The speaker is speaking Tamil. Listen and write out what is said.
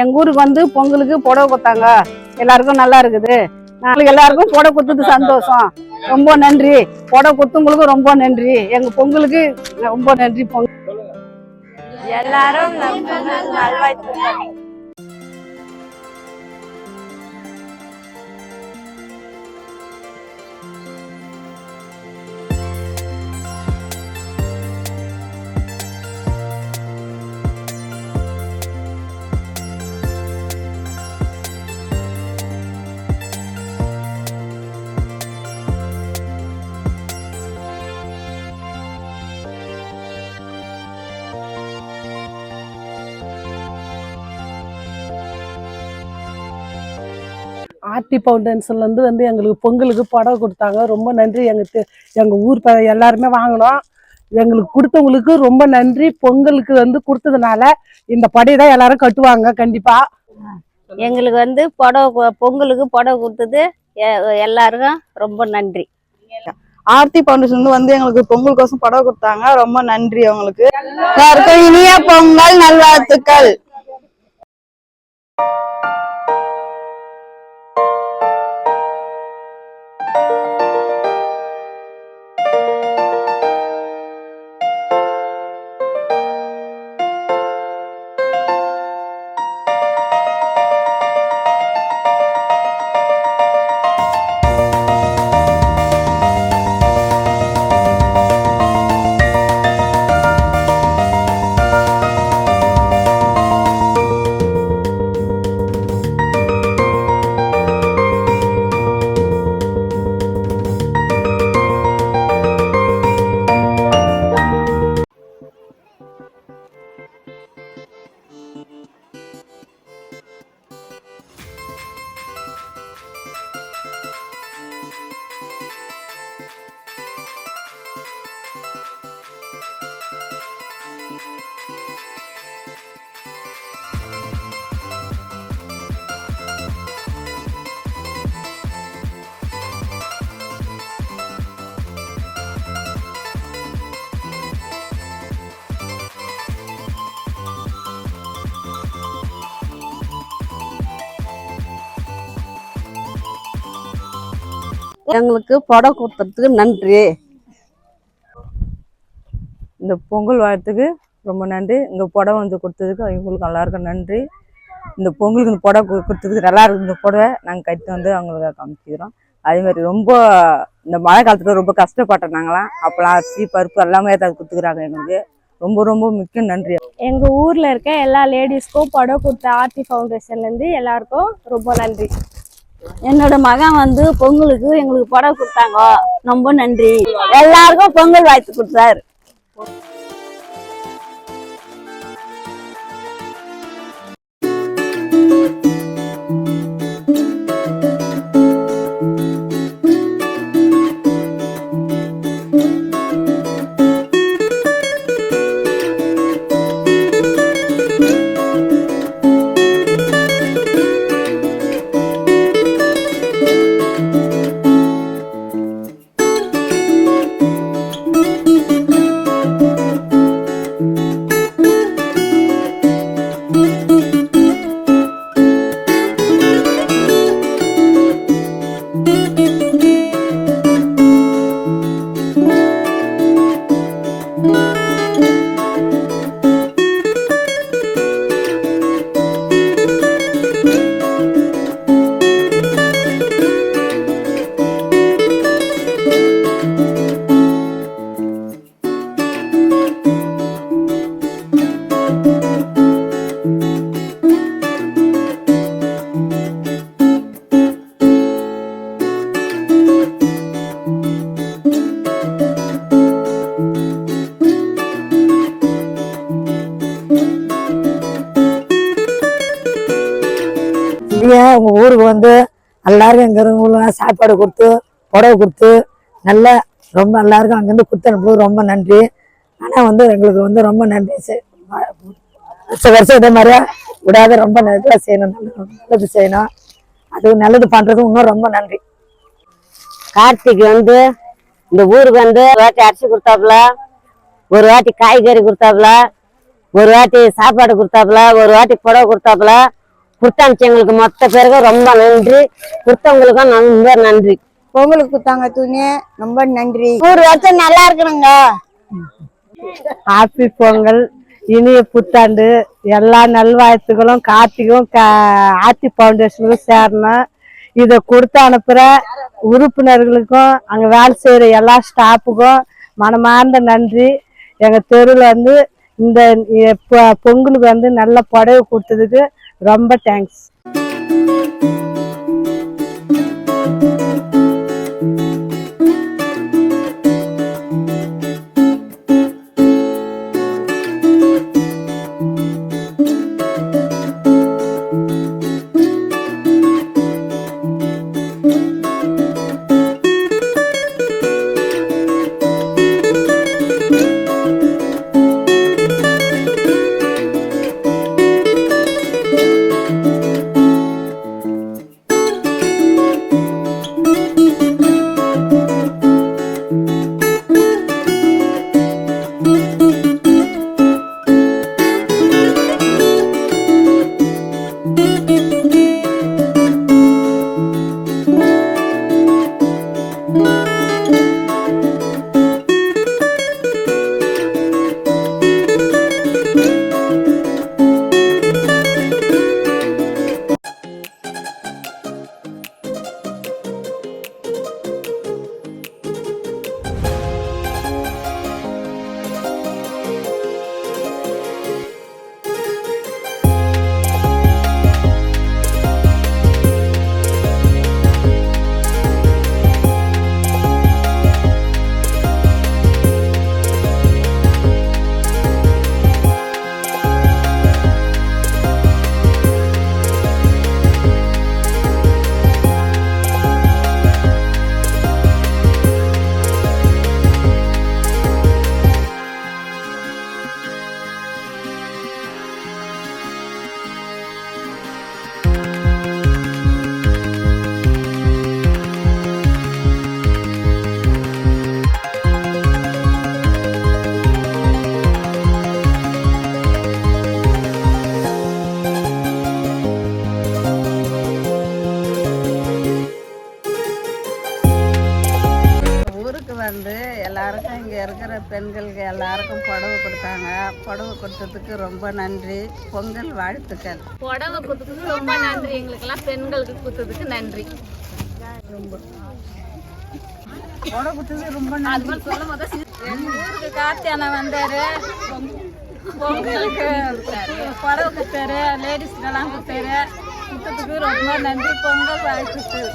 எங்க ஊருக்கு வந்து பொங்கலுக்கு புடவை கொடுத்தாங்க. எல்லாருக்கும் நல்லா இருக்குது. நாளைக்கு எல்லாருக்கும் புடவை கொடுத்தது சந்தோஷம். ரொம்ப நன்றி. புடவை கொடுத்தவங்களுக்கும் ரொம்ப நன்றி. எங்க பொங்கலுக்கு ரொம்ப நன்றி. பொங்கல் எல்லாரும் நல்வாழ்த்துக்கள். ஆர்டி ஃபவுண்டேஷன்ல இருந்து எங்களுக்கு பொங்கலுக்கு புடவை கொடுத்தாங்க. ரொம்ப நன்றி. எங்க ஊர் எல்லாருமே வாங்கினோம். எங்களுக்கு கொடுத்தவங்களுக்கு ரொம்ப நன்றி. பொங்கலுக்கு கொடுத்ததுனால இந்த படையை தான் எல்லாரும் கட்டுவாங்க கண்டிப்பா. எங்களுக்கு பொங்கலுக்கு புடவை கொடுத்தது எல்லாருக்கும் ரொம்ப நன்றி. ஆர்த்தி ஃபவுண்டேஷன் எங்களுக்கு பொங்கல் கோசம் புடவை கொடுத்தாங்க. ரொம்ப நன்றி அவங்களுக்கு. எல்லாருக்கும் இனிய பொங்கல் நல்வாழ்த்துக்கள். எங்களுக்கு புடவை கொடுத்ததுக்கு நன்றி. இந்த பொங்கல் வாழ்த்துக்கு ரொம்ப நன்றி. இந்த புடவை கொடுத்ததுக்கு அவங்களுக்கு எல்லாருக்கும் நன்றி. இந்த பொங்கலுக்கு இந்த புடவை கொடுத்ததுக்கு நல்லா இருக்குது. இந்த புடவை நாங்கள் கட்டி அவங்களுக்கு காமிச்சிக்கிறோம். அதே மாதிரி ரொம்ப இந்த மழை காலத்துல ரொம்ப கஷ்டப்பட்டோம் நாங்களாம். அப்போலாம் அரிசி பருப்பு எல்லாமே ஏதாவது கொடுத்துக்கிறாங்க. எங்களுக்கு ரொம்ப ரொம்ப மிக்க நன்றி. எங்க ஊர்ல இருக்க எல்லா லேடிஸ்க்கும் புடவை கொடுத்த ஆர்டி ஃபவுண்டேஷன்ல இருந்து எல்லாருக்கும் ரொம்ப நன்றி. என்னோட மகன் பொங்கலுக்கு எங்களுக்கு புடவை கொடுத்தாங்க. ரொம்ப நன்றி. எல்லாருக்கும் பொங்கல் வாழ்த்து கொடுத்தாரு. உங்க ஊருக்கு எல்லாரும் எங்க சாப்பாடு கொடுத்து புடவை கொடுத்து நல்லா ரொம்ப எல்லாருக்கும் அங்கிருந்து கொடுத்து அனுப்புவது ரொம்ப நன்றி. ஆனா எங்களுக்கு ரொம்ப நன்றி. வருஷம் இதே மாதிரியா விடாத ரொம்ப நல்லா செய்யணும். நல்லது செய்யணும். அது நல்லது பண்றது இன்னும் ரொம்ப நன்றி. கார்த்திக் இந்த ஊருக்கு ஒரு வாட்டி அரிசி கொடுத்தாப்புல, ஒரு வாட்டி காய்கறி கொடுத்தாப்புல, ஒரு வாட்டி சாப்பாடு கொடுத்தாப்புல, ஒரு வாட்டி புடவை கொடுத்தாப்புல. கொடுத்தாச்சு எங்களுக்கு மொத்த பேருக்கும் ரொம்ப நன்றி. கொடுத்தவங்களுக்கும் ரொம்ப நன்றி. பொங்கலுக்கு கொடுத்தாங்க துணி, ரொம்ப நன்றி. 100 வருஷம் நல்லா இருக்கணுங்க. ஹாப்பி பொங்கல், இனிய புத்தாண்டு, எல்லா நல்வாழ்த்துக்களும் கார்த்திக்கும் ஆர்த்தி ஃபவுண்டேஷனுக்கும் சேரணும். இதை கொடுத்து அனுப்புற உறுப்பினர்களுக்கும் அங்க வேலை செய்யற எல்லா ஸ்டாஃபுக்கும் மனமார்ந்த நன்றி. எங்க தெருவில் வந்து இந்த பொங்கலுக்கு வந்து நல்ல புடவை கொடுத்ததுக்கு ரொம்ப தேங்க்ஸ். வந்து எல்லாருக்கும் இங்கே இருக்கிற பெண்களுக்கு எல்லாருக்கும் புடவை கொடுத்தாங்க. புடவை கொடுத்ததுக்கு ரொம்ப நன்றி. பொங்கல் வாழ்த்துக்கள். புடவை கொடுத்ததுக்கு ரொம்ப நன்றி. எங்களுக்கெல்லாம் பெண்களுக்கு கொடுத்ததுக்கு நன்றி. புடவை கொடுத்தது ரொம்ப நன்றி. சொல்லும் போது எங்கள் ஊருக்கு கார்த்தியானா வந்தாரு. பொங்கலுக்கு புடவை கொடுத்தாரு, லேடிஸ்க்கெல்லாம் கொடுத்தாரு. கொடுத்ததுக்கு ரொம்ப நன்றி. பொங்கல் வாழ்த்துக்கள்.